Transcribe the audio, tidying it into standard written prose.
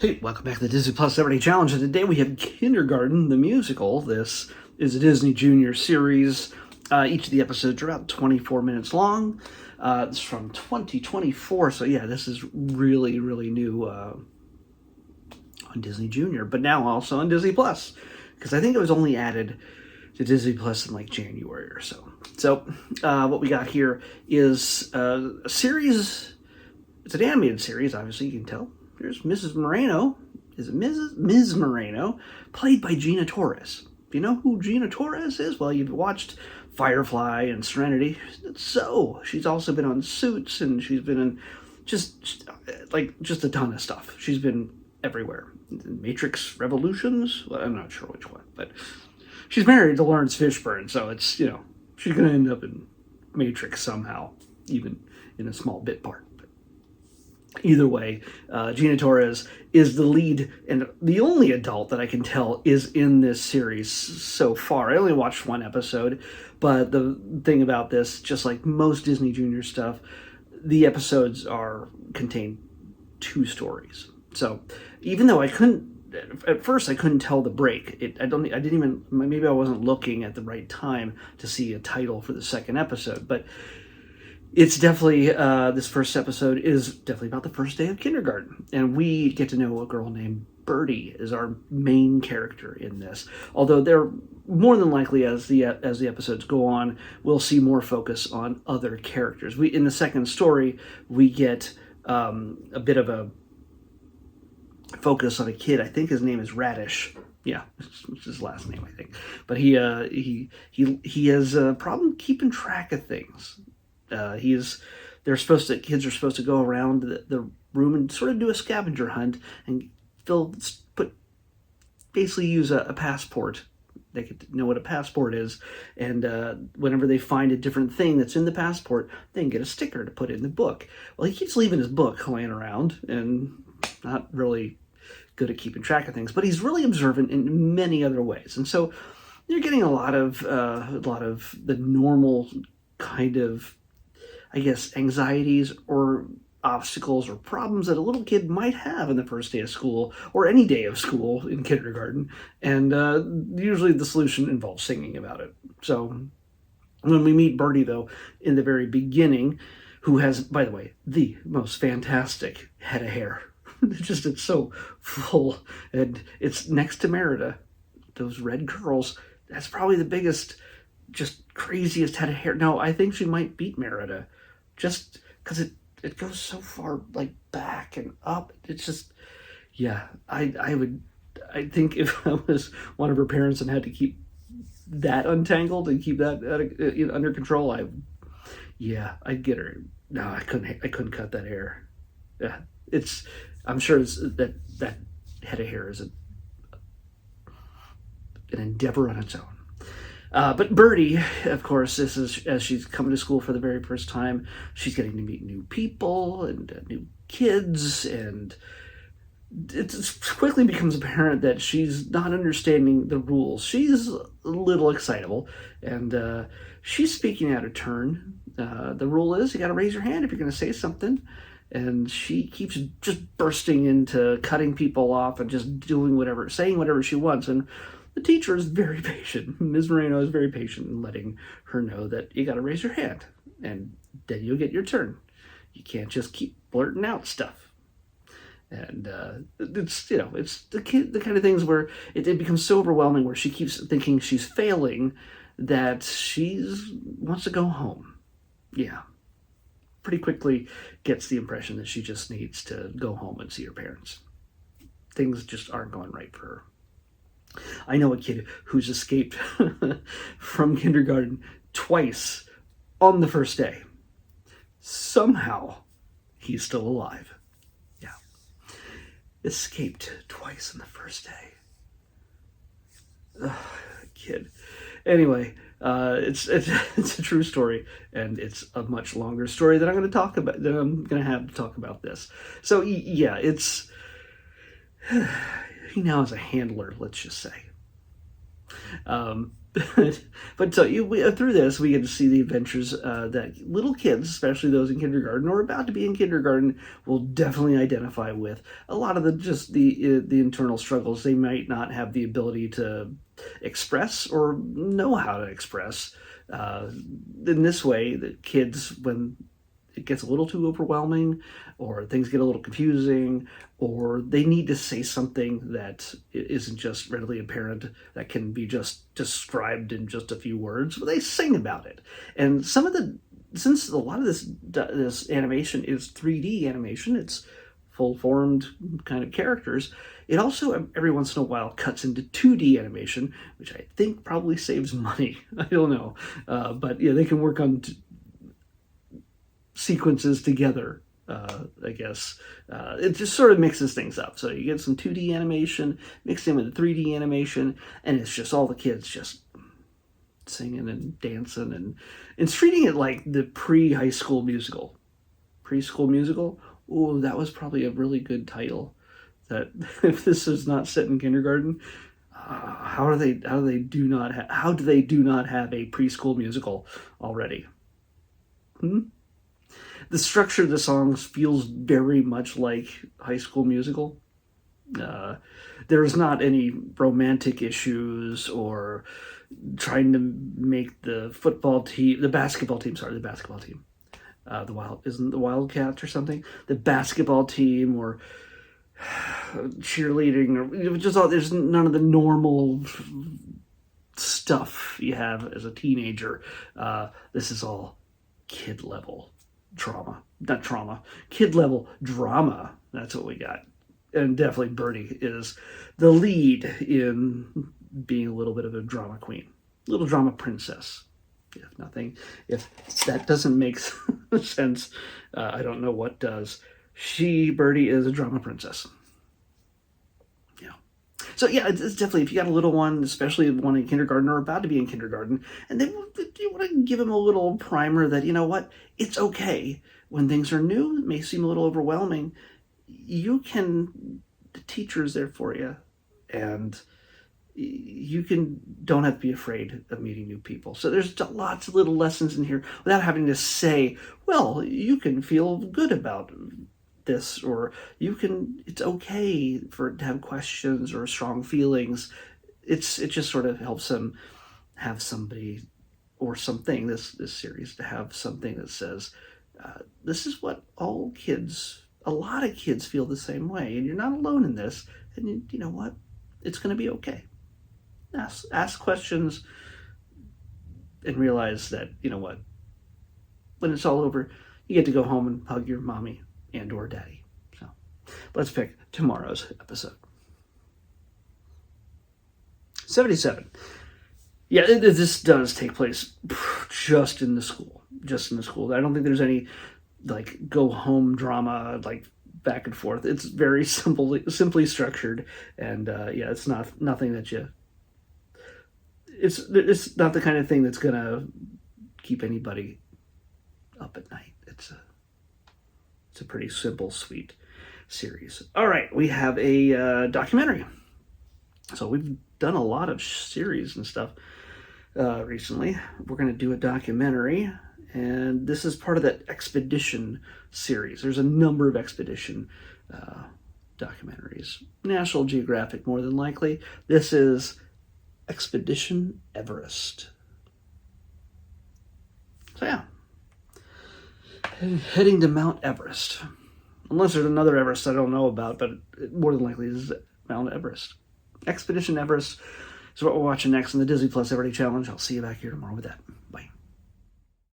Hey, welcome back to the Disney Plus Everyday Challenge, and today we have Kindergarten, the musical. This is a Disney Junior series. Each of the episodes are about 24 minutes long. It's from 2024, so yeah, this is really, really new on Disney Junior, but now also on Disney Plus, because I think it was only added to Disney Plus in like January or so. So what we got here is a series. It's an animated series, obviously, you can tell. Here's Mrs. Moreno. Is it Ms. Moreno? Played by Gina Torres. Do you know who Gina Torres is? Well, you've watched Firefly and Serenity. So, she's also been on Suits, and she's been in just a ton of stuff. She's been everywhere. Matrix Revolutions? Well, I'm not sure which one, but she's married to Lawrence Fishburne, so it's, she's going to end up in Matrix somehow, even in a small bit part. Either way, Gina Torres is the lead and the only adult that I can tell is in this series so far. I only watched one episode, but the thing about this, just like most Disney Junior stuff, the episodes contain two stories. So even though at first I couldn't tell the break. Maybe I wasn't looking at the right time to see a title for the second episode, but it's definitely, this first episode is definitely about the first day of kindergarten. And we get to know a girl named Birdie is our main character in this. Although they're more than likely, as the episodes go on, we'll see more focus on other characters. In the second story, we get a bit of a focus on a kid. I think his name is Radish. Yeah, it's his last name, I think. But he has a problem keeping track of things. Kids are supposed to go around the room and sort of do a scavenger hunt, and basically use a passport. They could know what a passport is, and whenever they find a different thing that's in the passport, they can get a sticker to put in the book. Well, he keeps leaving his book laying around, and not really good at keeping track of things, but he's really observant in many other ways, and so you're getting a lot of the normal kind of, I guess, anxieties or obstacles or problems that a little kid might have in the first day of school or any day of school in kindergarten. And usually the solution involves singing about it. So when we meet Birdie, though, in the very beginning, who has, by the way, the most fantastic head of hair. It's so full, and it's next to Merida. Those red curls, that's probably the biggest, just craziest head of hair. No, I think she might beat Merida. Just because it goes so far like back and up. It's just, yeah, I think if I was one of her parents and had to keep that untangled and keep that under control, I'd get her. No, I couldn't cut that hair. Yeah, I'm sure that head of hair is an endeavor on its own. But Birdie, of course, this is as she's coming to school for the very first time. She's getting to meet new people and new kids, and it quickly becomes apparent that she's not understanding the rules. She's a little excitable, and she's speaking out of turn. The rule is you got to raise your hand if you're going to say something, and she keeps just bursting into cutting people off and just saying whatever she wants. And the teacher is very patient. Ms. Moreno is very patient in letting her know that you got to raise your hand, and then you'll get your turn. You can't just keep blurting out stuff. And it's the kind of things where it becomes so overwhelming, where she keeps thinking she's failing, that wants to go home. Yeah, pretty quickly gets the impression that she just needs to go home and see her parents. Things just aren't going right for her. I know a kid who's escaped from kindergarten twice on the first day. Somehow, he's still alive. Yeah. Escaped twice on the first day. Ugh, kid. Anyway, it's a true story, and it's a much longer story that I'm going to have to talk about this. So, yeah, it's... He now has a handler, let's just say. But so through this, we get to see the adventures that little kids, especially those in kindergarten or about to be in kindergarten, will definitely identify with. A lot of the internal struggles they might not have the ability to express or know how to express. In this way, the kids, when it gets a little too overwhelming, or things get a little confusing, or they need to say something that isn't just readily apparent, that can be just described in just a few words, but they sing about it. And since a lot of this animation is 3D animation, it's full-formed kind of characters, it also every once in a while cuts into 2D animation, which I think probably saves money. I don't know. But yeah, they can work on sequences together, I guess. It just sort of mixes things up. So you get some 2D animation mixed in with 3D animation, and it's just all the kids just singing and dancing, and it's treating it like the pre-high school musical. Preschool musical? Oh, that was probably a really good title. That if this is not set in kindergarten, how do they do not have a preschool musical already? The structure of the songs feels very much like High School Musical. There's not any romantic issues or trying to make the basketball team. Isn't the Wildcats or something? The basketball team or cheerleading or just all. There's none of the normal stuff you have as a teenager. This is all kid level kid level drama. That's what we got. And definitely Birdie is the lead in being a little bit of a drama queen, little drama princess. If that doesn't make sense, I don't know what does. Birdie is a drama princess. Yeah. So yeah, it's definitely, if you got a little one, especially one in kindergarten or about to be in kindergarten, and then you want to give them a little primer that, you know what, it's okay. When things are new, it may seem a little overwhelming. The teacher's there for you, and don't have to be afraid of meeting new people. So there's lots of little lessons in here without having to say, well, you can feel good about this, or it's okay to have questions or strong feelings. It just sort of helps them have somebody or something, this series, to have something that says, this is what a lot of kids feel the same way, and you're not alone in this, and you know what? It's going to be okay. Ask questions and realize that, you know what? When it's all over, you get to go home and hug your mommy and or daddy. So let's pick tomorrow's episode. 77. Yeah, this does take place just in the school. I don't think there's any like go home drama like back and forth. It's very simply structured, and yeah, it's nothing that it's not the kind of thing that's gonna keep anybody up at night. It's a pretty simple, sweet series. All right, we have a documentary. So we've done a lot of series and stuff recently. We're going to do a documentary, and this is part of that Expedition series. There's a number of Expedition documentaries. National Geographic, more than likely. This is Expedition Everest. So yeah, heading to Mount Everest. Unless there's another Everest I don't know about, but more than likely this is Mount Everest. Expedition Everest is what we're watching next in the Disney Plus Everyday Challenge. I'll see you back here tomorrow with that.